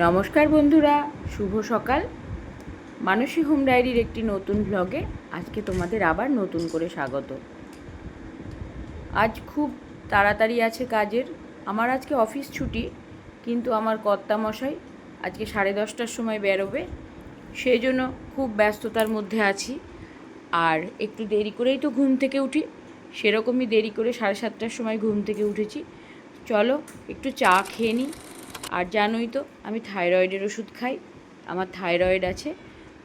নমস্কার বন্ধুরা, শুভ সকাল। মানসী হোম ডায়েরির একটি নতুন ব্লগে আজকে তোমাদের আবার নতুন করে স্বাগত। আজ খুব তাড়াতাড়ি আছে কাজের। আমার আজকে অফিস ছুটি, কিন্তু আমার কর্তামশাই আজকে 10:30টার সময় বেরোবে, সেই জন্য খুব ব্যস্ততার মধ্যে আছি। আর একটু দেরি করেই তো ঘুম থেকে উঠি, সেরকমই দেরি করে 7:30টার সময় ঘুম থেকে উঠেছি। চলো একটু চা খেয়ে নিই। আর জানোই তো আমি থাইরয়েডের ওষুধ খাই, আমার থাইরয়েড আছে,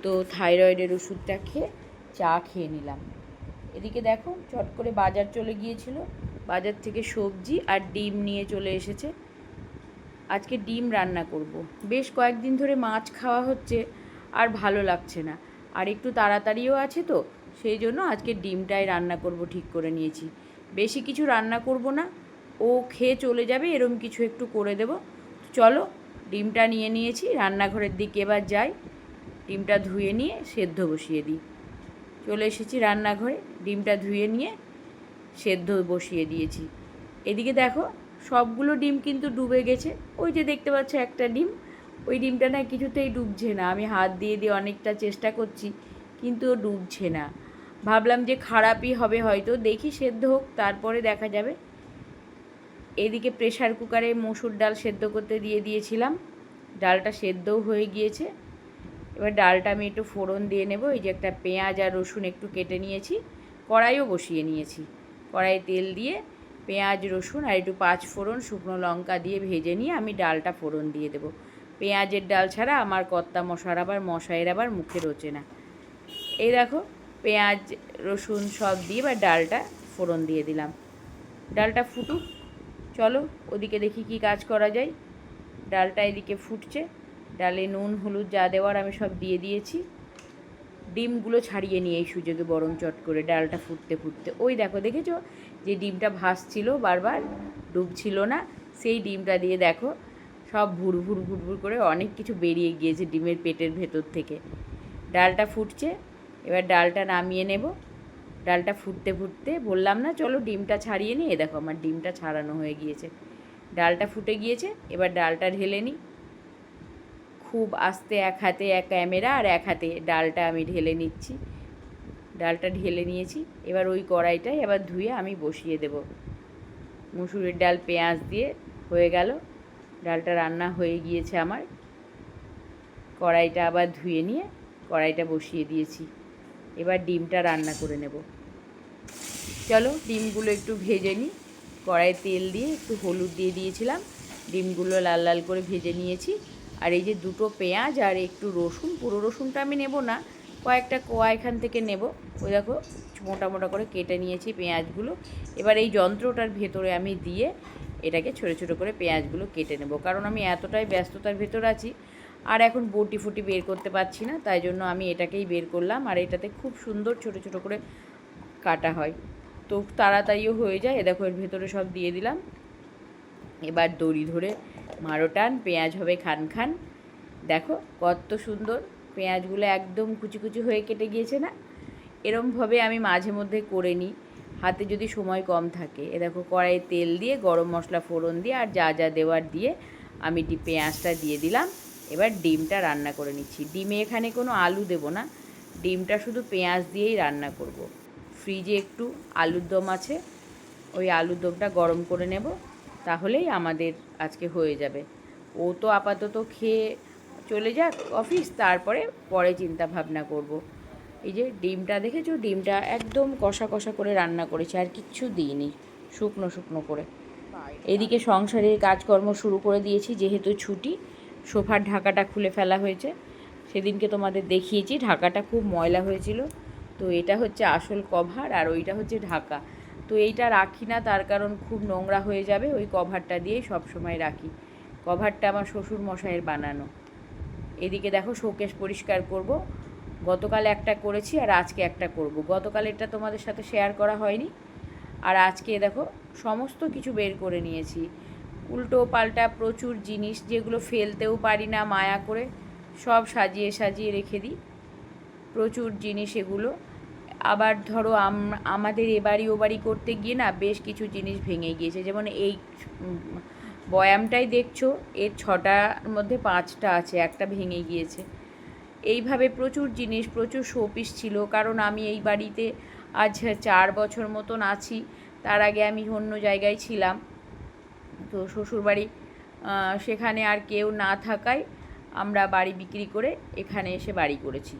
তো থাইরয়েডের ওষুধটা খেয়ে চা খেয়ে নিলাম। এদিকে দেখো চট করে বাজার চলে গিয়েছিল, বাজার থেকে সবজি আর ডিম নিয়ে চলে এসেছে। আজকে ডিম রান্না করব। বেশ কয়েকদিন ধরে মাছ খাওয়া হচ্ছে, আর ভালো লাগছে না, আর একটু তাড়াতাড়িও আছে, তো সেই জন্য আজকে ডিমটাই রান্না করব ঠিক করে নিয়েছি। বেশি কিছু রান্না করব না, ও খেয়ে চলে যাবে এরম কিছু একটু করে দেব। চলো ডিমটা নিয়ে নিয়েছি, রান্নাঘরের দিকে এবার যাই, ডিমটা ধুয়ে নিয়ে সেদ্ধ বসিয়ে দিই। চলে এসেছি রান্নাঘরে, ডিমটা ধুয়ে নিয়ে সেদ্ধ বসিয়ে দিয়েছি। এদিকে দেখো সবগুলো ডিম কিন্তু ডুবে গেছে। ওই যে দেখতে পাচ্ছ একটা ডিম, ওই ডিমটা না কিছুতেই ডুবছে না। আমি হাত দিয়ে দিয়ে অনেকটা চেষ্টা করছি, কিন্তু ও ডুবছে না। ভাবলাম যে খারাপই হবে হয়তো, দেখি সেদ্ধ হোক তারপরে দেখা যাবে। এদিকে প্রেশার কুকারে মসুর ডাল সেদ্ধ করতে দিয়ে দিয়েছিলাম, ডালটা সেদ্ধও হয়ে গিয়েছে। এবার ডালটা আমি একটু ফোড়ন দিয়ে নেব। এই যে একটা পেঁয়াজ আর রসুন একটু কেটে নিয়েছি, কড়াইও বসিয়ে নিয়েছি। কড়াইয়ে তেল দিয়ে পেঁয়াজ রসুন আর একটু 5 ফোড়ন শুকনো লঙ্কা দিয়ে ভেজে নিয়ে আমি ডালটা ফোড়ন দিয়ে দেবো। পেঁয়াজের ডাল ছাড়া আমার কর্তা মশাইয়ের আবার মুখে রোচে না। এই দেখো পেঁয়াজ রসুন সব দিয়ে এবার ডালটা ফোড়ন দিয়ে দিলাম। ডালটা ফুটুক, চলো ওদিকে দেখি কি কাজ করা যায়। ডালটা এদিকে ফুটছে, ডালে নুন হলুদ যা দেওয়ার আমি সব দিয়ে দিয়েছি। ডিমগুলো ছাড়িয়ে নিয়ে এই সুযোগে বরং চট করে ডালটা ফুটতে ফুটতে, ওই দেখো দেখেছো যে ডিমটা ভাসছিল বারবার, ডুবছিল না, সেই ডিমটা দিয়ে দেখো সব ভুরভুর ভুরভুর করে অনেক কিছু বেরিয়ে গিয়েছে ডিমের পেটের ভেতর থেকে। ডালটা ফুটছে, এবার ডালটা নামিয়ে নেব। ডালটা ফুটতে ফুটতে বললাম না চলো ডিমটা ছাড়িয়ে নিই, দেখো আমার ডিমটা ছাড়ানো হয়ে গিয়েছে, ডালটা ফুটে গিয়েছে। এবার ডালটা ঢেলে নিই। খুব আস্তে এক হাতে এক ক্যামেরা আর এক হাতে ডালটা আমি ঢেলে নিচ্ছি। ডালটা ঢেলে নিয়েছি, এবার ওই কড়াইটাই আবার ধুয়ে আমি বসিয়ে দেব। মুসুরির ডাল পেঁয়াজ দিয়ে হয়ে গেল, ডালটা রান্না হয়ে গিয়েছে আমার। কড়াইটা আবার ধুয়ে নিয়ে কড়াইটা বসিয়ে দিয়েছি। এবার ডিমটা রান্না করে নেব। চলো ডিমগুলো একটু ভেজে নিই। কড়াইয়ে তেল দিয়ে একটু হলুদ দিয়ে দিয়েছিলাম, ডিমগুলো লাল লাল করে ভেজে নিয়েছি। আর এই যে দুটো পেঁয়াজ আর একটু রসুন, পুরো রসুনটা আমি নেব না, কয়েকটা কোয়া এখান থেকে নেব। ওই দেখো মোটা মোটা করে কেটে নিয়েছি পেঁয়াজগুলো। এবার এই যন্ত্রটার ভেতরে আমি দিয়ে এটাকে ছোটো ছোটো করে পেঁয়াজগুলো কেটে নেব, কারণ আমি এতটাই ব্যস্ততার ভেতর আছি আর এখন বটি ফুটি বের করতে পারছি না, তাই জন্য আমি এটাকেই বের করলাম। আর এটাতে খুব সুন্দর ছোটো ছোটো করে কাটা হয়, তো তাড়াতাড়িও হয়ে যায়। এ দেখো এর ভেতরে সব দিয়ে দিলাম। এবার দড়ি ধরে মারো টান, পেঁয়াজ হবে খান খান। দেখো কত সুন্দর পেঁয়াজগুলো একদম কুচি কুচি হয়ে কেটে গিয়েছে না। এরমভাবে আমি মাঝে মধ্যে করে নিই, হাতে যদি সময় কম থাকে। এ দেখো কড়াইয়ে তেল দিয়ে গরম মশলা ফোড়ন দিয়ে আর যা যা দেওয়ার দিয়ে আমি পেঁয়াজটা দিয়ে দিলাম। এবার ডিমটা রান্না করে নিচ্ছি। ডিমে এখানে কোনো আলু দেব না, ডিমটা শুধু পেঁয়াজ দিয়েই রান্না করব। ফ্রিজে একটু আলুর দম আছে, ওই আলুর দমটা গরম করে নেব, তাহলেই আমাদের আজকে হয়ে যাবে। ও তো আপাতত খেয়ে চলে যাক অফিস, তারপরে পরে চিন্তা ভাবনা করব। এই যে ডিমটা দেখেছো, ডিমটা একদম কষা কষা করে রান্না করেছি, আর কিচ্ছু দিইনি, শুকনো শুকনো করে। এদিকে সংসারের কাজকর্ম শুরু করে দিয়েছি, যেহেতু ছুটি। সোফার ঢাকাটা খুলে ফেলা হয়েছে, সেদিনকে তোমাদের দেখিয়েছি ঢাকাটা খুব ময়লা হয়েছিল। তো এটা হচ্ছে আসল কভার আর ওইটা হচ্ছে ঢাকা। তো এইটা রাখি না, তার কারণ খুব নোংরা হয়ে যাবে, ওই কভারটা দিয়েই সবসময় রাখি। কভারটা আমার শ্বশুর মশাইয়ের বানানো। এদিকে দেখো শোকেস পরিষ্কার করব, গতকাল একটা করেছি আর আজকে একটা করব। গতকাল এটা তোমাদের সাথে শেয়ার করা হয়নি, আর আজকে দেখো সমস্ত কিছু বের করে নিয়েছি। উল্টো পাল্টা প্রচুর জিনিস, যেগুলো ফেলতেও পারি না মায়া করে, সব সাজিয়ে সাজিয়ে রেখে দিই। প্রচুর জিনিস এগুলো। আবার ধরো আমাদের এবাড়ি ওবাড়ি করতে গিয়ে না বেশ কিছু জিনিস ভেঙে গিয়েছে, যেমন এই বয়ামটাই দেখছো, এর 6টার মধ্যে 5টা আছে, একটা ভেঙে গিয়েছে। এইভাবে প্রচুর জিনিস, প্রচুর শোপিস ছিল, কারণ আমি এই বাড়িতে আজ 4 বছর মতন আছি। তার আগে আমি অন্য জায়গায় ছিলাম, তো শ্বশুরবাড়ি, সেখানে আর কেউ না থাকায় আমরা বাড়ি বিক্রি করে এখানে এসে বাড়ি করেছি।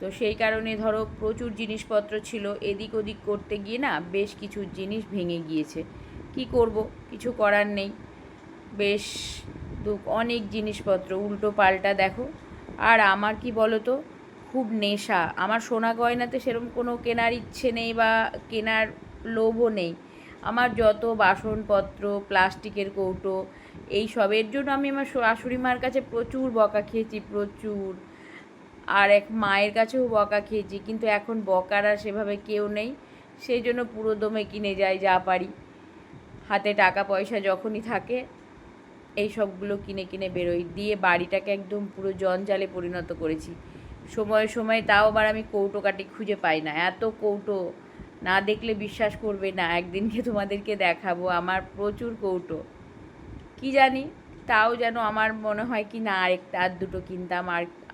তো সেই কারণে ধরো প্রচুর জিনিসপত্র ছিল, এদিক ওদিক করতে গিয়ে না বেশ কিছু জিনিস ভেঙে গিয়েছে। কি করব, কিছু করার নেই। বেশ অনেক জিনিসপত্র উল্টো পাল্টা দেখো। আর আমার কি বলো তো, খুব নেশা। আমার সোনা গয়নাতে সেরকম কোনো কেনার ইচ্ছে নেই বা কেনার লোভও নেই। আমার যত বাসনপত্র, প্লাস্টিকের কৌটো, এই সবের জন্য আমি আমার শাশুড়ি মার কাছে প্রচুর বকা খেয়েছি, প্রচুর। আর এক মায়ের কাছেও বকা খেয়েছি, কিন্তু এখন বকার আর সেভাবে কেউ নেই। সেই জন্য পুরো দমে কিনে যাই যা পারি। হাতে টাকা পয়সা যখনই থাকে এই সবগুলো কিনে কিনে বেরোই, দিয়ে বাড়িটাকে একদম পুরো জঞ্জালে পরিণত করেছি। সময়ে সময়ে তাও আবার আমি কৌটো কাটি খুঁজে পাই না, এত কৌটো, না দেখলে বিশ্বাস করবে না। একদিনকে তোমাদেরকে দেখাবো, আমার প্রচুর কৌটো। কি জানি, তাও যেন আমার মনে হয় কি না আর দুটো কিনতাম,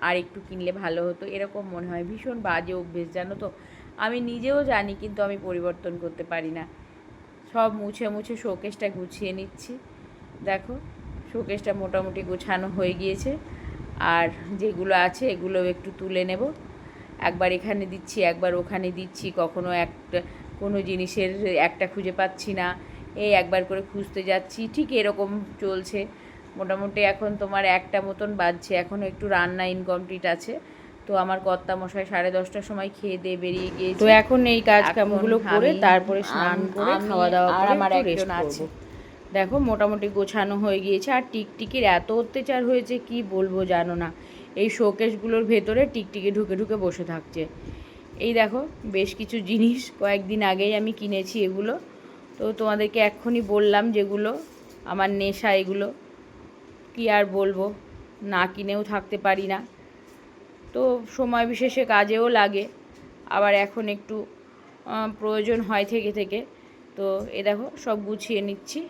আর একটু কিনলে ভালো হতো, এরকম মনে হয়। ভীষণ বাজে অভ্যেস জানো তো, আমি নিজেও জানি, কিন্তু আমি পরিবর্তন করতে পারি না। সব মুছে মুছে শোকেসটা গুছিয়ে নিচ্ছি। দেখো, শোকেসটা মোটামুটি গোছানো হয়ে গিয়েছে, আর যেগুলো আছে এগুলো একটু তুলে নেব। একবার এখানে দিচ্ছি, একবার ওখানে দিচ্ছি, কখনো একটা কোনো জিনিসের একটা খুঁজে পাচ্ছি না, এই একবার করে খুঁজতে যাচ্ছি, ঠিক এরকম চলছে। মোটামুটি এখন তোমার 1টা মতন বাজছে, এখনও একটু রান্না ইনকমপ্লিট আছে। তো আমার কর্তামশাই 10:30টার সময় খেয়ে দিয়ে বেরিয়ে গিয়েছে। তো এখন এই কাজ কামগুলো করে তারপরে স্নান করে খাওয়া দাওয়া করে আমার একজন আছে। দেখো মোটামুটি গোছানো হয়ে গিয়েছে। আর টিকটিকির এত অত্যাচার হয়েছে কি বলবো জানো না, এই শোকেসগুলোর ভেতরে টিকটিকি ঢুকে ঢুকে বসে থাকছে। এই দেখো বেশ কিছু জিনিস কয়েকদিন আগেই আমি কিনেছি এগুলো, তো তোমাদেরকে এক্ষুনি বললাম যেগুলো আমার নেশা, এগুলো কি আর বলবো, না কিনেও থাকতে পারি না। তো সময় বিশেষে কাজেও লাগে, আবার এখন একটু প্রয়োজন হয় থেকে থেকে। তো এ দেখো সব গুছিয়ে নিচ্ছি।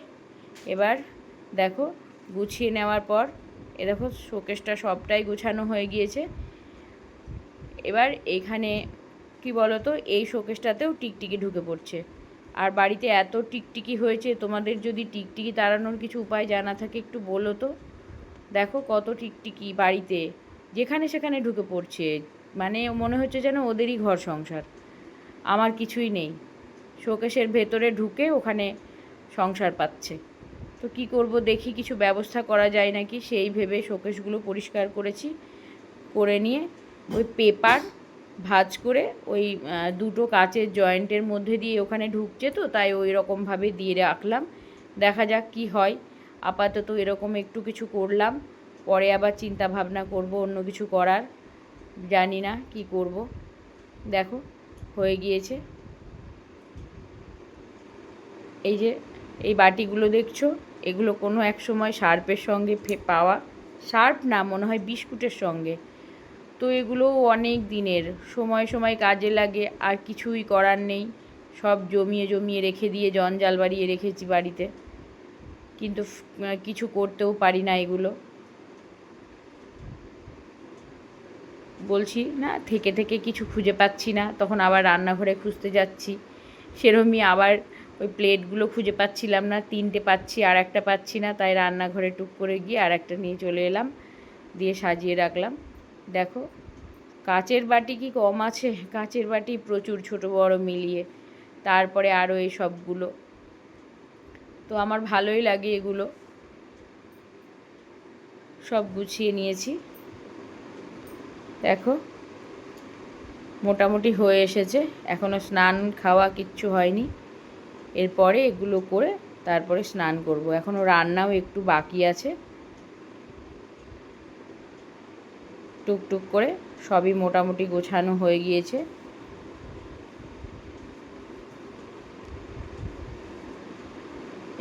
এবার দেখো গুছিয়ে নেওয়ার পর এ দেখো শোকেসটা সবটাই গোছানো হয়ে গিয়েছে। এবার এইখানে কি বলো তো, এই শোকেসটাতেও টিকটিকি ঢুকে পড়ছে। আর বাড়িতে এত টিকটিকি হয়েছে, তোমাদের যদি টিকটিকি তাড়ানোর কিছু উপায় জানা থাকে একটু বলো তো। দেখো কত টিকটিকি বাড়িতে, যেখানে সেখানে ঢুকে পড়ছে, মানে মনে হচ্ছে যেন ওদেরই ঘর সংসার, আমার কিছুই নেই। শোকেসের ভেতরে ঢুকে ওখানে সংসার পাচ্ছে। তো কি করব, দেখি কিছু ব্যবস্থা করা যায় নাকি, সেই ভেবে শোকেসগুলো পরিষ্কার করেছি। করে নিয়ে ওই পেপার ভাঁজ করে ওই দুটো কাচের জয়েন্টের মধ্যে দিয়ে ওখানে ঢুকছে, তো তাই ওই রকমভাবে দিয়ে রাখলাম। দেখা যাক কি হয়। আপাতত এরকম একটু কিছু করলাম, পরে আবার চিন্তা ভাবনা করব অন্য কিছু করার, জানি না কি করব। দেখো হয়ে গিয়েছে। এই যে এই বাটিগুলো দেখছো, এগুলো কোনো এক সময় শার্পের সঙ্গে পাওয়া, শার্প না মনে হয় বিস্কুটের সঙ্গে। তো এগুলো অনেক দিনের, সময় সময় কাজে লাগে, আর কিছুই করার নেই। সব জমিয়ে জমিয়ে রেখে দিয়ে জঞ্জাল বাড়িয়ে রেখেছি বাড়িতে, কিন্তু কিছু করতেও পারি না। এগুলো বলছি না, থেকে থেকে কিছু খুঁজে পাচ্ছি না, তখন আবার রান্নাঘরে খুঁজতে যাচ্ছি। সেরকমই আবার ওই প্লেটগুলো খুঁজে পাচ্ছিলাম না, 3টে পাচ্ছি, আর একটা পাচ্ছি না, তাই রান্নাঘরে টুক করে গিয়ে আর একটা নিয়ে চলে এলাম, দিয়ে সাজিয়ে রাখলাম। দেখো কাচের বাটি কি কম আছে, কাচের বাটি প্রচুর, ছোট বড় মিলিয়ে। তারপরে আরও এই সবগুলো, তো আমার ভালোই লাগে এগুলো। সব গুছিয়ে নিয়েছি। দেখো মোটামুটি হয়ে এসেছে, এখনও স্নান খাওয়া কিচ্ছু হয়নি। এরপরে এগুলো করে তারপরে স্নান করব। এখনও রান্নাও একটু বাকি আছে। টুকটুক করে সবই মোটামুটি গোছানো হয়ে গিয়েছে।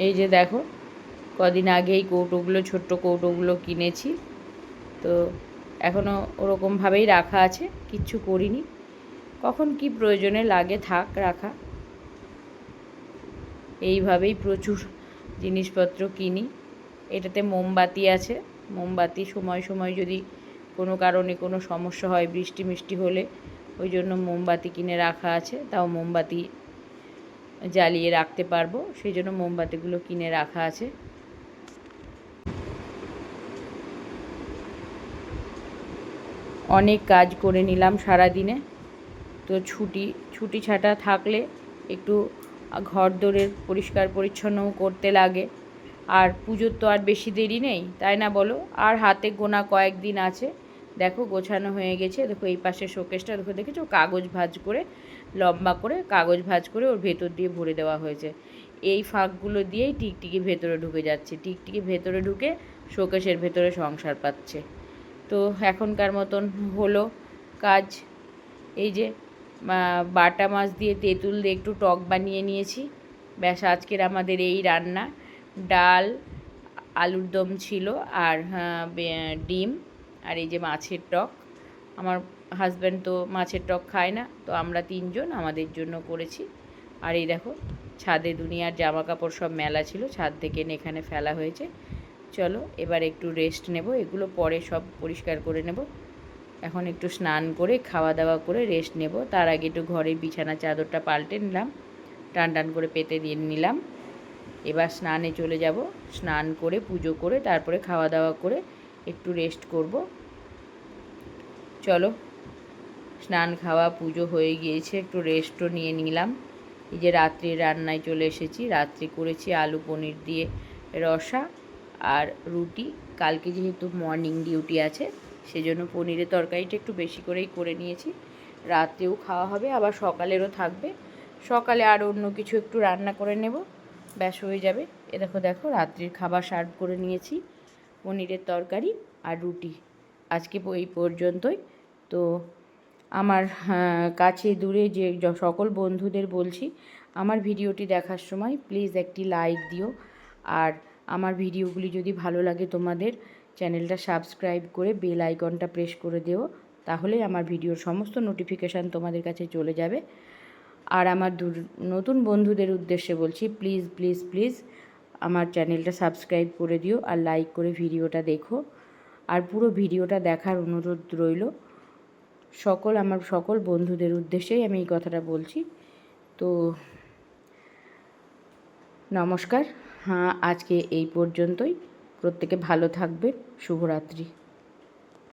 এই যে দেখো কদিন আগে এই কৌটোগুলো, ছোট্ট কৌটোগুলো কিনেছি, তো এখনও ওরকমভাবেই রাখা আছে, কিচ্ছু করিনি। কখন কি প্রয়োজনে লাগে থাক রাখা। এইভাবেই প্রচুর জিনিসপত্র কিনি। এটাতে মোমবাতি আছে। মোমবাতি সময় সময় যদি কোনো কারণে কোনো সমস্যা হয়, বৃষ্টি মিষ্টি হলে, ওই জন্য মোমবাতি কিনে রাখা আছে। তাও মোমবাতি জ্বালিয়ে রাখতে পারবো, সেই জন্য মোমবাতিগুলো কিনে রাখা আছে। অনেক কাজ করে নিলাম সারা দিনে। তো ছুটি ছাটা থাকলে একটু ঘর দোরের পরিষ্কার পরিচ্ছন্নও করতে লাগে। আর পুজোর তো আর বেশি দেরি নেই, তাই না বলো? আর হাতে গোনা কয়েকদিন আছে। দেখো গোছানো হয়ে গেছে। দেখো এই পাশে শোকেসটা দেখেছো, কাগজ ভাঁজ করে, লম্বা করে কাগজ ভাঁজ করে ওর ভেতর দিয়ে ভরে দেওয়া হয়েছে। এই ফাঁকগুলো দিয়েই টিকটিকি ভেতরে ঢুকে যাচ্ছে। টিকটিকি ভেতরে ঢুকে শোকেসের ভেতরে সংসার পাচ্ছে। তো এখনকার মতন হলো কাজ। এই যে বাটা মাছ দিয়ে তেঁতুল দিয়ে একটু টক বানিয়ে নিয়েছি। ব্যাস, আজকের আমাদের এই রান্না। ডাল, আলুর দম ছিল, আর ডিম, আর এই যে মাছের টক। আমার হাজব্যান্ড তো মাছের টক খায় না, তো আমরা তিনজন আমাদের জন্য করেছি। আর এই দেখো ছাদে দুনিয়ার জামা কাপড় সব মেলা ছিল, ছাদ থেকে এনে এখানে ফেলা হয়েছে। চলো এবার একটু রেস্ট নেব, এগুলো পরে সব পরিষ্কার করে নেব। এখন একটু স্নান করে খাওয়া দাওয়া করে রেস্ট নেব। তার আগে একটু ঘরের বিছানা চাদরটা পাল্টে নিলাম, টান টান করে পেতে দিয়ে নিলাম। এবার স্নানে চলে যাব। স্নান করে পুজো করে তারপরে খাওয়া দাওয়া করে একটু রেস্ট করব। চলো, স্নান খাওয়া পুজো হয়ে গিয়েছে, একটু রেস্টও নিয়ে নিলাম। এই যে রাত্রির রান্নায় চলে এসেছি। রাত্রি করেছি আলু পনির দিয়ে রসা আর রুটি। কালকে যেহেতু মর্নিং ডিউটি আছে, সেজন্য পনিরের তরকারিটা একটু বেশি করেই করে নিয়েছি। রাত্রেও খাওয়া হবে, আবার সকালেরও থাকবে। সকালে আর অন্য কিছু একটু রান্না করে নেব, ব্যাস হয়ে যাবে। দেখো রাত্রির খাবার সার্ভ করে নিয়েছি, পনিরের তরকারি আর রুটি। আজকে এই পর্যন্তই। তো আমার কাছে দূরে যে সকল বন্ধুদের বলছি, আমার ভিডিওটি দেখার সময় প্লিজ একটি লাইক দিও। আর আমার ভিডিওগুলি যদি ভালো লাগে তোমাদের, চ্যানেলটা সাবস্ক্রাইব করে বেল আইকনটা প্রেস করে দিও, তাহলে আমার ভিডিওর সমস্ত নোটিফিকেশান তোমাদের কাছে চলে যাবে। আর আমার নতুন বন্ধুদের উদ্দেশ্যে বলছি, প্লিজ প্লিজ প্লিজ আমার চ্যানেলটা সাবস্ক্রাইব করে দিও আর লাইক করে ভিডিওটা দেখো। আর পুরো ভিডিওটা দেখার অনুরোধ রইল। আমার সকল বন্ধুদের উদ্দেশ্যেই আমি এই কথাটা বলছি। তো নমস্কার। আজকে এই পর্যন্তই। প্রত্যেকে ভালো থাকবে। শুভরাত্রি।